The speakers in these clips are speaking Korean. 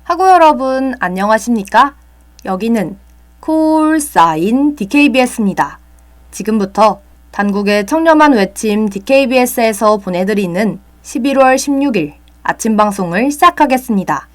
학우 여러분 안녕하십니까? 여기는 콜사인 DKBS입니다. 지금부터 단국의 청렴한 외침 DKBS에서 보내드리는 11월 16일 아침 방송을 시작하겠습니다.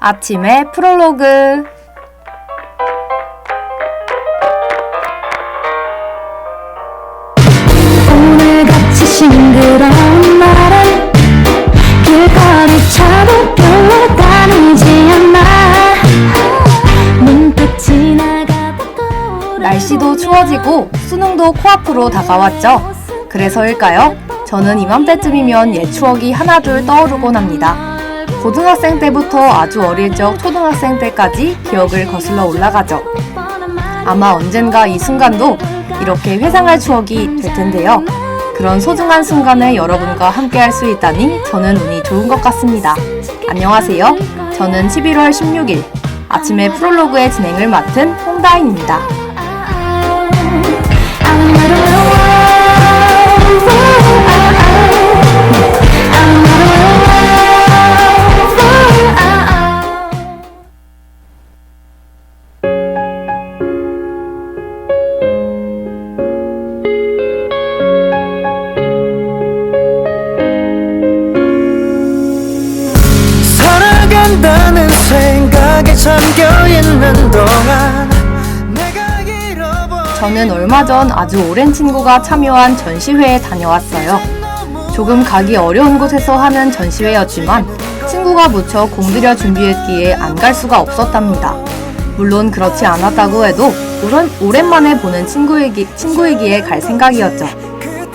아침의 프롤로그. 오늘같이 싱그러운 날은 길거리 차도 별로 다니지 않아. 문득 지나가다 날씨도 추워지고 수능도 코앞으로 다가왔죠. 그래서일까요? 저는 이맘때쯤이면 옛 추억이 하나둘 떠오르곤 합니다. 고등학생 때부터 아주 어릴 적 초등학생 때까지 기억을 거슬러 올라가죠. 아마 언젠가 이 순간도 이렇게 회상할 추억이 될 텐데요. 그런 소중한 순간을 여러분과 함께 할 수 있다니 저는 운이 좋은 것 같습니다. 안녕하세요. 저는 11월 16일 아침의 프롤로그의 진행을 맡은 홍다인입니다. 살아간다는 생각에 잠겨있는 동안 내가 잃어버린 저는 얼마 전 아주 오랜 친구가 참여한 전시회에 다녀왔어요. 조금 가기 어려운 곳에서 하는 전시회였지만 친구가 무척 공들여 준비했기에 안 갈 수가 없었답니다. 물론 그렇지 않았다고 해도 오랜만에 보는 친구이기에 갈 생각이었죠.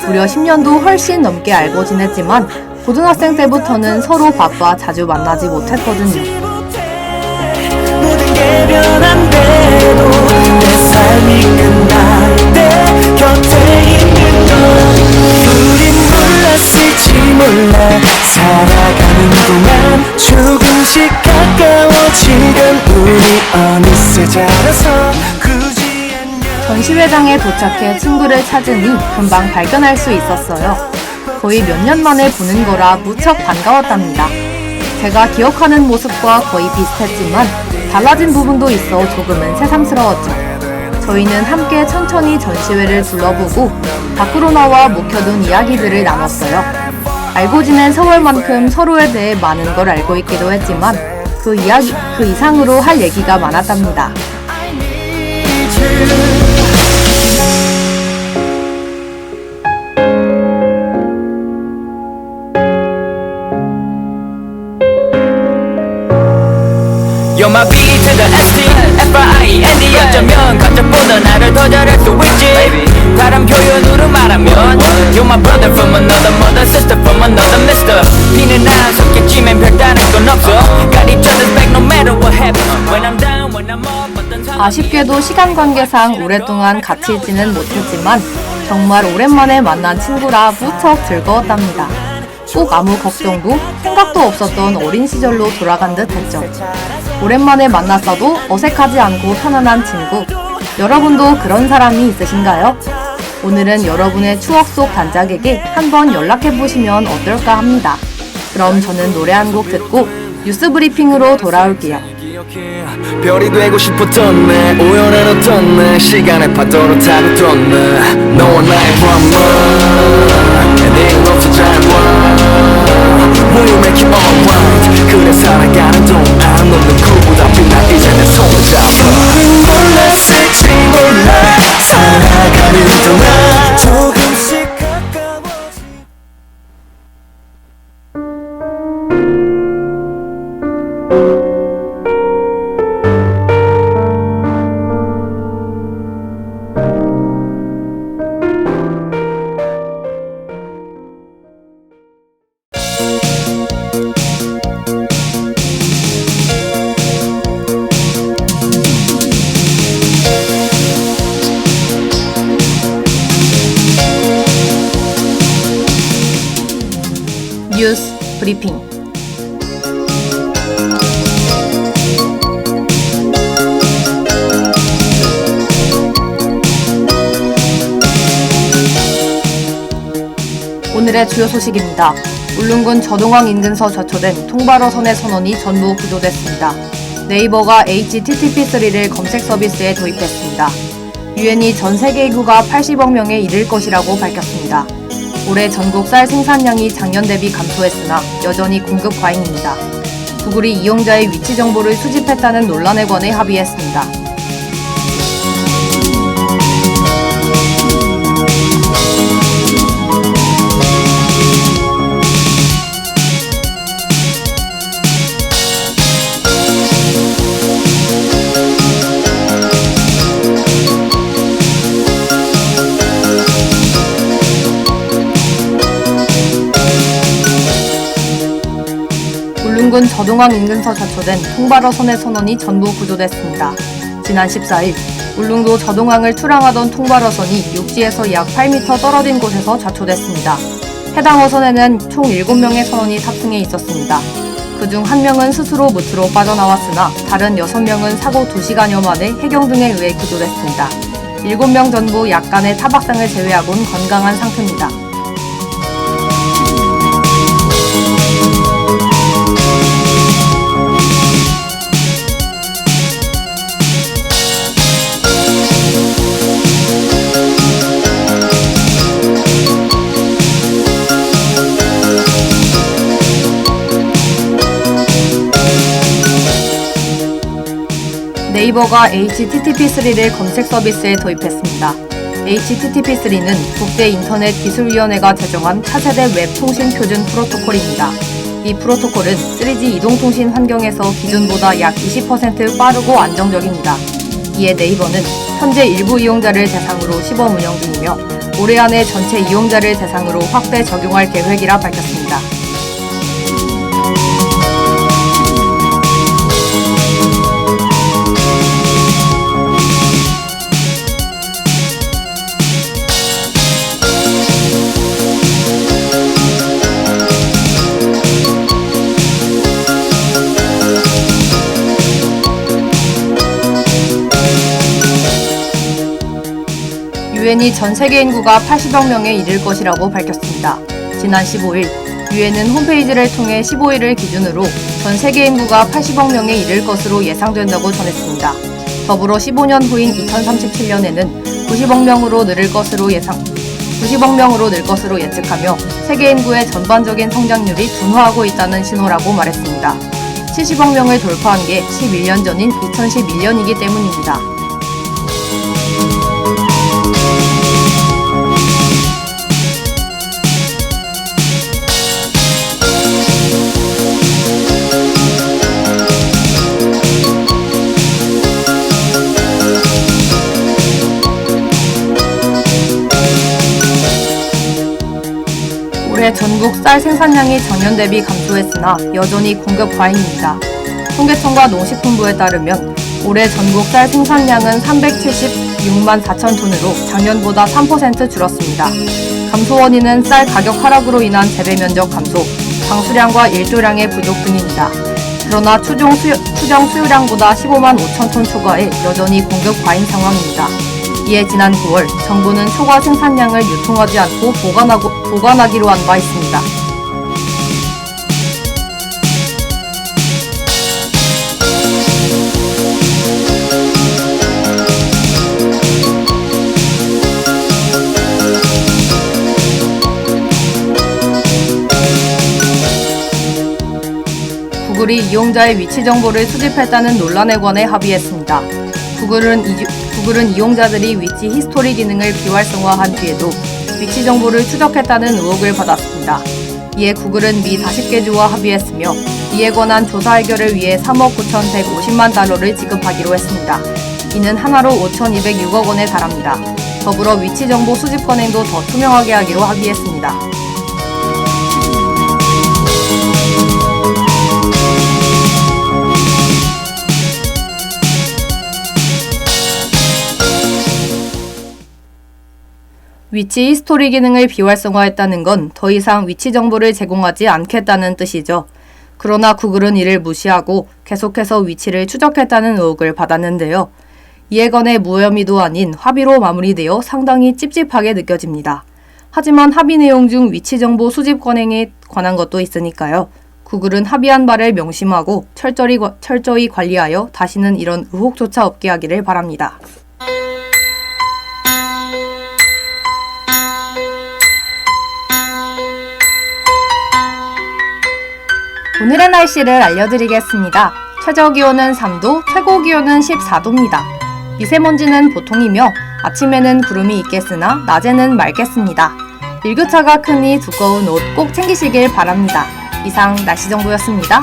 무려 10년도 훨씬 넘게 알고 지냈지만 고등학생 때부터는 서로 바빠 자주 만나지 못했거든요. 모든 게 변한데도 내 삶이 끝날 때 곁에 있는 건 우린 몰랐을지 몰라. 살아가는 동안 조금씩 가까워지던 우리 어느새 자라서 굳이 안녕. 전시회장에 도착해 친구를 찾으니 금방 발견할 수 있었어요. 거의 몇 년 만에 보는 거라 무척 반가웠답니다. 제가 기억하는 모습과 거의 비슷했지만 달라진 부분도 있어 조금은 새삼스러웠죠. 저희는 함께 천천히 전시회를 둘러보고 밖으로 나와 묵혀둔 이야기들을 나눴어요. 알고 지낸 세월만큼 서로에 대해 많은 걸 알고 있기도 했지만 그 이상으로 할 얘기가 많았답니다. You're my B to the S T F-I-N-D 어쩌면 가짜보다 나를 더 잘할 수 있지. 다른 표현으로 말하면 You're my brother from another mother, sister from another mister. 비는 안 섞였지만 별다른 건 없어. Got each other's back no matter what happens. When I'm down, when I'm up, 어떤 상황이 아쉽게도 시간 관계상 오랫동안 같이 있지는 못했지만 정말 오랜만에 만난 친구라 무척 즐거웠답니다. 꼭 아무 걱정도 생각도 없었던 어린 시절로 돌아간 듯 했죠. 오랜만에 만났어도 어색하지 않고 편안한 친구. 여러분도 그런 사람이 있으신가요? 오늘은 여러분의 추억 속 단짝에게 한번 연락해보시면 어떨까 합니다. 그럼 저는 노래 한 곡 듣고 뉴스 브리핑으로 돌아올게요. 별이 되고 싶었던 내 우연한 어떤 내 시간의 파도로 타고 떴네. 너와 나의 드라마 내일 없어 잘 봐. Will you make it alright. 그래 살아가는 동안 너는 누구보다 빛나 이제 내 손을 잡아. 우린 몰랐을지 몰라. 살아가는 동안 조금씩 가까워지. 브리핑. 오늘의 주요 소식입니다. 울릉군 저동항 인근서 저초된 통발어선의 선원이 전부 구조됐습니다. 네이버가 HTTP3를 검색 서비스에 도입했습니다. 유엔이 전 세계 인구가 80억 명에 이를 것이라고 밝혔습니다. 올해 전국 쌀 생산량이 작년 대비 감소했으나 여전히 공급 과잉입니다. 구글이 이용자의 위치 정보를 수집했다는 논란에 관해 합의했습니다. 울릉군 저동항 인근서 자초된 통발어선의 선원이 전부 구조됐습니다. 지난 14일 울릉도 저동항을 출항하던 통발어선이 육지에서 약 8m 떨어진 곳에서 좌초됐습니다. 해당 어선에는 총 7명의 선원이 탑승해 있었습니다. 그중 1명은 스스로 무트로 빠져나왔으나 다른 6명은 사고 2시간여 만에 해경 등에 의해 구조됐습니다. 7명 전부 약간의 타박상을 제외하고는 건강한 상태입니다. 네이버가 HTTP3를 검색 서비스에 도입했습니다. HTTP3는 국제인터넷기술위원회가 제정한 차세대 웹 통신 표준 프로토콜입니다. 이 프로토콜은 3G 이동통신 환경에서 기존보다 약 20% 빠르고 안정적입니다. 이에 네이버는 현재 일부 이용자를 대상으로 시범 운영 중이며 올해 안에 전체 이용자를 대상으로 확대 적용할 계획이라 밝혔습니다. 유엔이 전 세계 인구가 80억 명에 이를 것이라고 밝혔습니다. 지난 15일, 유엔은 홈페이지를 통해 15일을 기준으로 전 세계 인구가 80억 명에 이를 것으로 예상된다고 전했습니다. 더불어 15년 후인 2037년에는 90억 명으로 늘 것으로 예측하며 세계 인구의 전반적인 성장률이 둔화하고 있다는 신호라고 말했습니다. 70억 명을 돌파한 게 11년 전인 2011년이기 때문입니다. 올해 전국 쌀 생산량이 전년 대비 감소했으나 여전히 공급 과잉입니다. 통계청과 농식품부에 따르면 올해 전국 쌀 생산량은 376만 4천 톤으로 작년보다 3% 줄었습니다. 감소 원인은 쌀 가격 하락으로 인한 재배 면적 감소, 방수량과 일조량의 부족 등입니다. 그러나 추정 수요량보다 15만 5천 톤 초과해 여전히 공급 과잉 상황입니다. 이에 지난 9월 정부는 초과 생산량을 유통하지 않고 보관하기로 한 바 있습니다. 구글이 이용자의 위치 정보를 수집했다는 논란에 관해 합의했습니다. 구글은 이용자들이 위치 히스토리 기능을 비활성화한 뒤에도 위치 정보를 추적했다는 의혹을 받았습니다. 이에 구글은 미 40개 주와 합의했으며 이에 관한 조사 해결을 위해 3억 9,150만 달러를 지급하기로 했습니다. 이는 하나로 5,206억 원에 달합니다. 더불어 위치 정보 수집 관행도 더 투명하게 하기로 합의했습니다. 위치 히스토리 기능을 비활성화했다는 건 더 이상 위치 정보를 제공하지 않겠다는 뜻이죠. 그러나 구글은 이를 무시하고 계속해서 위치를 추적했다는 의혹을 받았는데요. 이에 관해 무혐의도 아닌 합의로 마무리되어 상당히 찝찝하게 느껴집니다. 하지만 합의 내용 중 위치 정보 수집 관행에 관한 것도 있으니까요. 구글은 합의한 바를 명심하고 철저히 관리하여 다시는 이런 의혹조차 없게 하기를 바랍니다. 오늘의 날씨를 알려드리겠습니다. 최저기온은 3도, 최고기온은 14도입니다. 미세먼지는 보통이며 아침에는 구름이 있겠으나 낮에는 맑겠습니다. 일교차가 크니 두꺼운 옷 꼭 챙기시길 바랍니다. 이상 날씨 정보였습니다.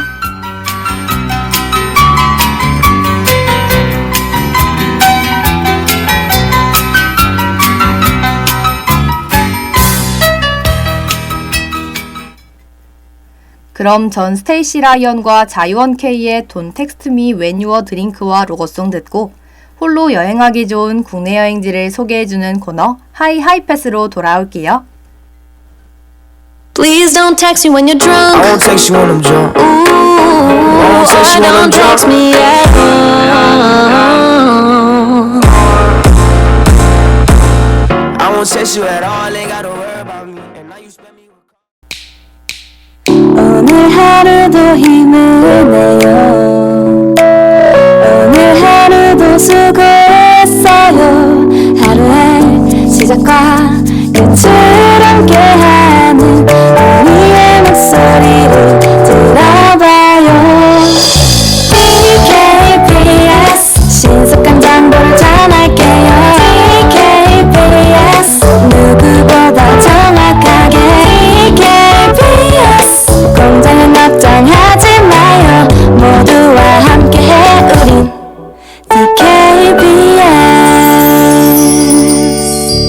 그럼 전 스테이시 라이언과 자이원 K의 Don't Text Me When You're Drink와 로고송 듣고 홀로 여행하기 좋은 국내 여행지를 소개해주는 코너 하이 하이패스로 돌아올게요. Please don't text me when you're drunk. I won't text you when I'm drunk. Ooh, text you when I'm don't text drunk. me at all. I won't text you at all. Ain't gotta worry about me. And now you spend me. 오늘 하루도 힘드네요. 오늘 하루도 수고했어요. 하루의 시작과 끝을 함께하는 우리의 목소리를 들어봐요. DKBS 신속한 정보를 전할게요. DKBS 누구보다 정확하게 DKBS 공장은 걱정하지 마요. 모두와 함께해 우린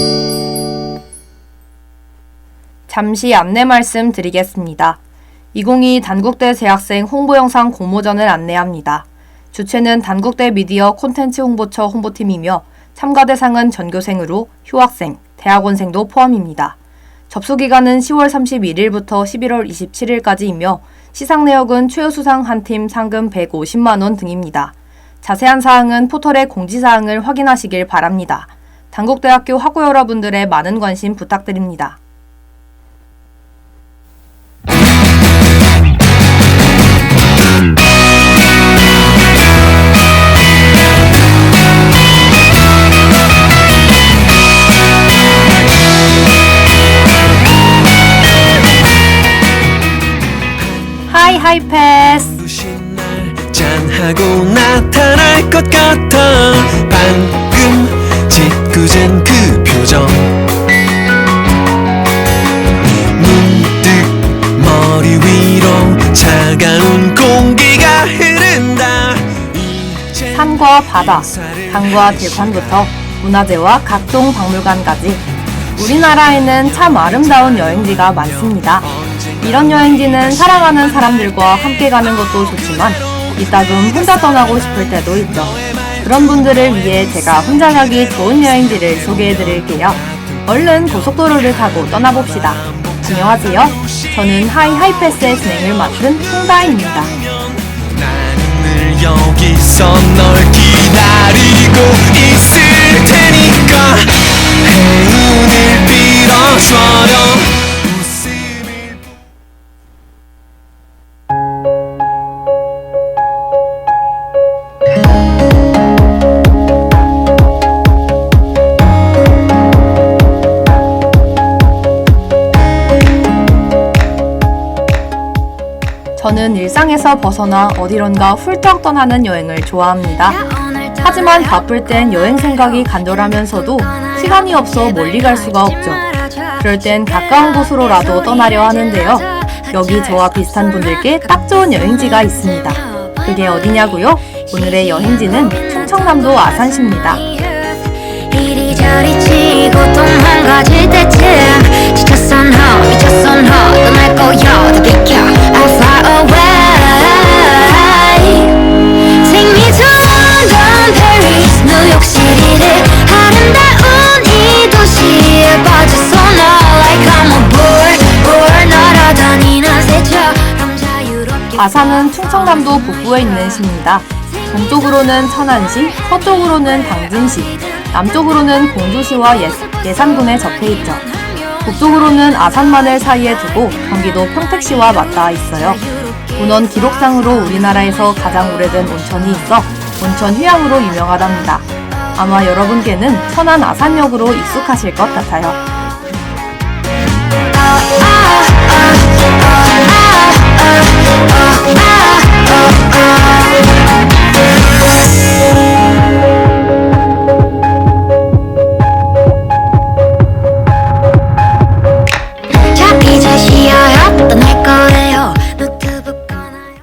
DKBS. 잠시 안내 말씀 드리겠습니다. 2022 단국대 재학생 홍보 영상 공모전을 안내합니다. 주최는 단국대 미디어 콘텐츠 홍보처 홍보팀이며 참가 대상은 전교생으로 휴학생, 대학원생도 포함입니다. 접수 기간은 10월 31일부터 11월 27일까지이며 시상 내역은 최우수상 한 팀 상금 150만원 등입니다. 자세한 사항은 포털의 공지사항을 확인하시길 바랍니다. 단국대학교 학우 여러분들의 많은 관심 부탁드립니다. 하이 하이패스. 부신 날 짠하고 나타날 것 같아. 방금 짓궂은 그 표정. 문득 머리 위로 차가운 공기가 흐른다. 이제 산과 바다, 강과 들판부터 문화재와 각종 박물관까지 우리나라에는 참 아름다운 여행지가 많습니다. 이런 여행지는 사랑하는 사람들과 함께 가는 것도 좋지만 이따금 혼자 떠나고 싶을 때도 있죠. 그런 분들을 위해 제가 혼자 가기 좋은 여행지를 소개해드릴게요. 얼른 고속도로를 타고 떠나봅시다. 안녕하세요. 저는 하이하이패스의 진행을 맡은 홍다입니다. 나는 늘 여기서 널 기다리고 있을 테니까 행운을 빌어줘요. 저는 일상에서 벗어나 어디론가 훌쩍 떠나는 여행을 좋아합니다. 하지만 바쁠 땐 여행 생각이 간절하면서도 시간이 없어 멀리 갈 수가 없죠. 그럴 땐 가까운 곳으로라도 떠나려 하는데요. 여기 저와 비슷한 분들께 딱 좋은 여행지가 있습니다. 그게 어디냐고요? 오늘의 여행지는 충청남도 아산시입니다. 이리저리 치고 도망가질 때쯤 지쳤어 너 미쳤어 너 떠날 거야 더 비켜 I fly away Take me to London, Paris, 뉴욕시리를 아름다운 이 도시에 빠져 아산은 충청남도 북부에 있는 시입니다. 동쪽으로는 천안시, 서쪽으로는 당진시, 남쪽으로는 공주시와 예산군에 접해 있죠. 북쪽으로는 아산만을 사이에 두고 경기도 평택시와 맞닿아 있어요. 문헌 기록상으로 우리나라에서 가장 오래된 온천이 있어 온천 휴양으로 유명하답니다. 아마 여러분께는 천안 아산역으로 익숙하실 것 같아요. 자 이제 쉬어요 떠날 거예요 노트북 꺼놔요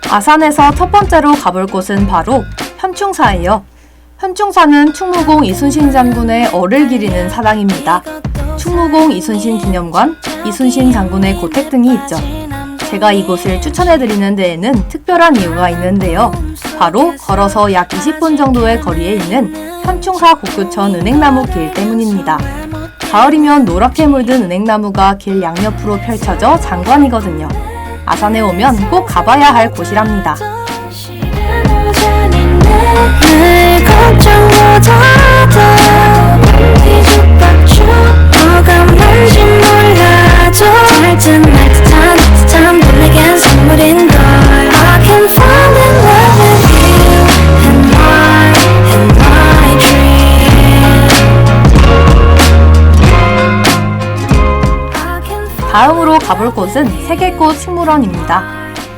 아산에서 첫 번째로 가볼 곳은 바로 현충사예요. 현충사는 충무공 이순신 장군의 얼을 기리는 사당입니다. 충무공 이순신 기념관, 이순신 장군의 고택 등이 있죠. 제가 이곳을 추천해드리는 데에는 특별한 이유가 있는데요. 바로 걸어서 약 20분 정도의 거리에 있는 현충사 곡교천 은행나무 길 때문입니다. 가을이면 노랗게 물든 은행나무가 길 양옆으로 펼쳐져 장관이거든요. 아산에 오면 꼭 가봐야 할 곳이랍니다. 늘 걱정보다도 뒤죽박죽 뭐가 뭔지 몰라도 잘든 날 듯한 내겐 선물인걸 I can fall in love with you and my dream 다음으로 가볼 곳은 세계꽃 식물원입니다.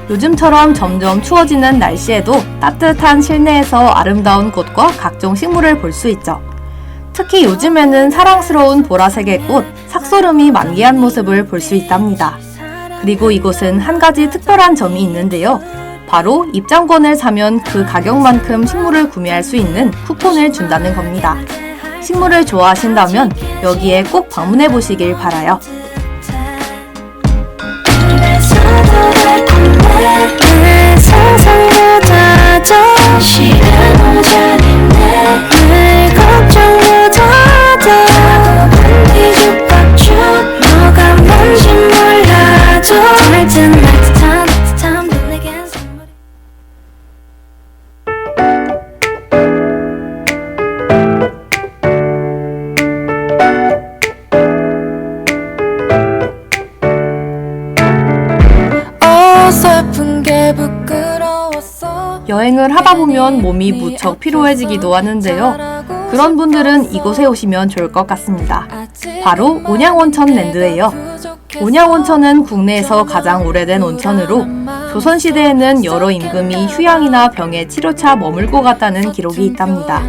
요즘처럼 점점 추워지는 날씨에도 따뜻한 실내에서 아름다운 꽃과 각종 식물을 볼 수 있죠. 특히 요즘에는 사랑스러운 보라색의 꽃, 삭소름이 만개한 모습을 볼 수 있답니다. 그리고 이곳은 한 가지 특별한 점이 있는데요. 바로 입장권을 사면 그 가격만큼 식물을 구매할 수 있는 쿠폰을 준다는 겁니다. 식물을 좋아하신다면 여기에 꼭 방문해 보시길 바라요. 내 상상보다도 싫은 잔인해 늘 걱정보다도 뒤죽박죽 뭐가 뭔지 몰라도 잘든 날 듯한 내겐 선물이 어설픈 게 부끄러웠어 여행을 하다 보면 몸이 무척 피로해지기도 하는데요. 그런 분들은 이곳에 오시면 좋을 것 같습니다. 바로 온양온천랜드예요. 온양온천은 국내에서 가장 오래된 온천으로 조선시대에는 여러 임금이 휴양이나 병의 치료차 머물고 갔다는 기록이 있답니다.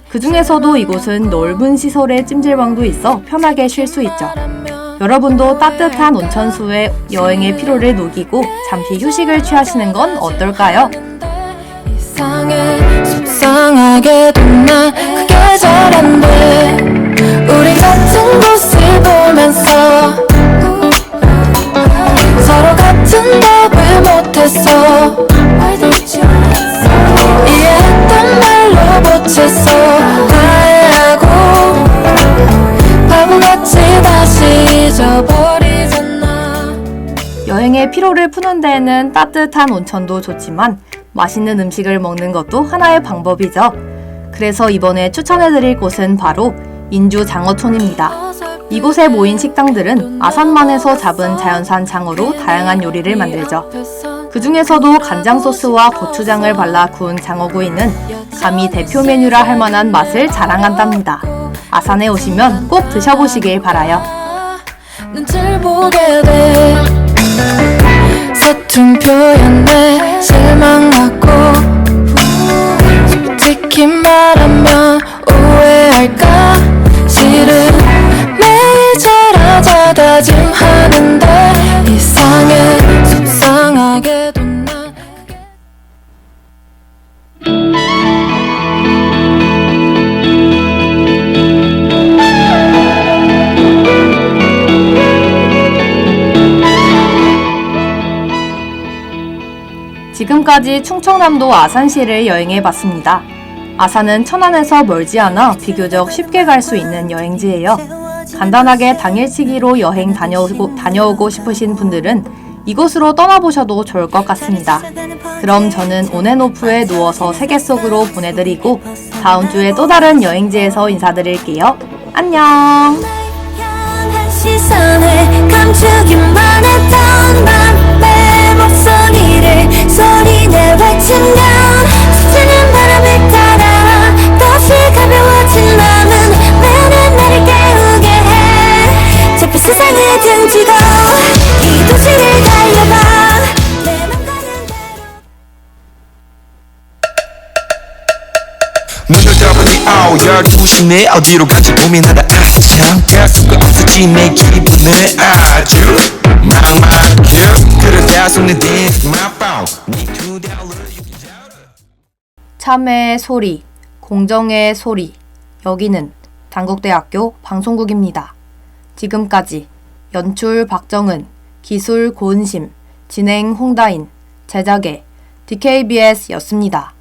그 중에서도 이곳은 넓은 시설에 찜질방도 있어 편하게 쉴 수 있죠. 여러분도 따뜻한 온천수에 여행의 피로를 녹이고 잠시 휴식을 취하시는 건 어떨까요? 이상해 속상하게도 난 그게 잘 안 돼 우리 같은 곳을 보면서 서로 같은 답을 못했어 이해했던 말로 보채서 화해하고 바보같이 다시 잊어버리잖아 여행의 피로를 푸는 데에는 따뜻한 온천도 좋지만 맛있는 음식을 먹는 것도 하나의 방법이죠. 그래서 이번에 추천해드릴 곳은 바로 인주 장어촌입니다. 이곳에 모인 식당들은 아산만에서 잡은 자연산 장어로 다양한 요리를 만들죠. 그 중에서도 간장 소스와 고추장을 발라 구운 장어구이는 감히 대표 메뉴라 할 만한 맛을 자랑한답니다. 아산에 오시면 꼭 드셔보시길 바라요. 눈을 보게 돼 서툰 표현에 실망하고 솔직히 말하면 오해할까 실은 매일 잘하자 다짐하는데 이상해 속상하게도 난 지금까지 충청남도 아산시를 여행해봤습니다. 아산은 천안에서 멀지 않아 비교적 쉽게 갈 수 있는 여행지예요. 간단하게 당일치기로 여행 다녀오고 싶으신 분들은 이곳으로 떠나보셔도 좋을 것 같습니다. 그럼 저는 온앤오프에 누워서 세계 속으로 보내드리고 다음 주에 또 다른 여행지에서 인사드릴게요. 안녕! 향한 시선을 감추기만 했던 맘의 목소리를 소리내 외치면 스치는 바람을 따라 다시 가벼워진 맘은 매는 나를 깨우게 해 좁은 세상을 등지고 이 도시를 달려봐 내 맘 가는 대로 눈을 떠보니 12시네 어디로 갈지 고민하다 아참 약속과 없었지 내 기분을 아주 막막해 그러다 손에 댄스 my phone need to download 참회의 소리, 공정의 소리. 여기는 단국대학교 방송국입니다. 지금까지 연출 박정은, 기술 고은심, 진행 홍다인, 제작의 DKBS였습니다.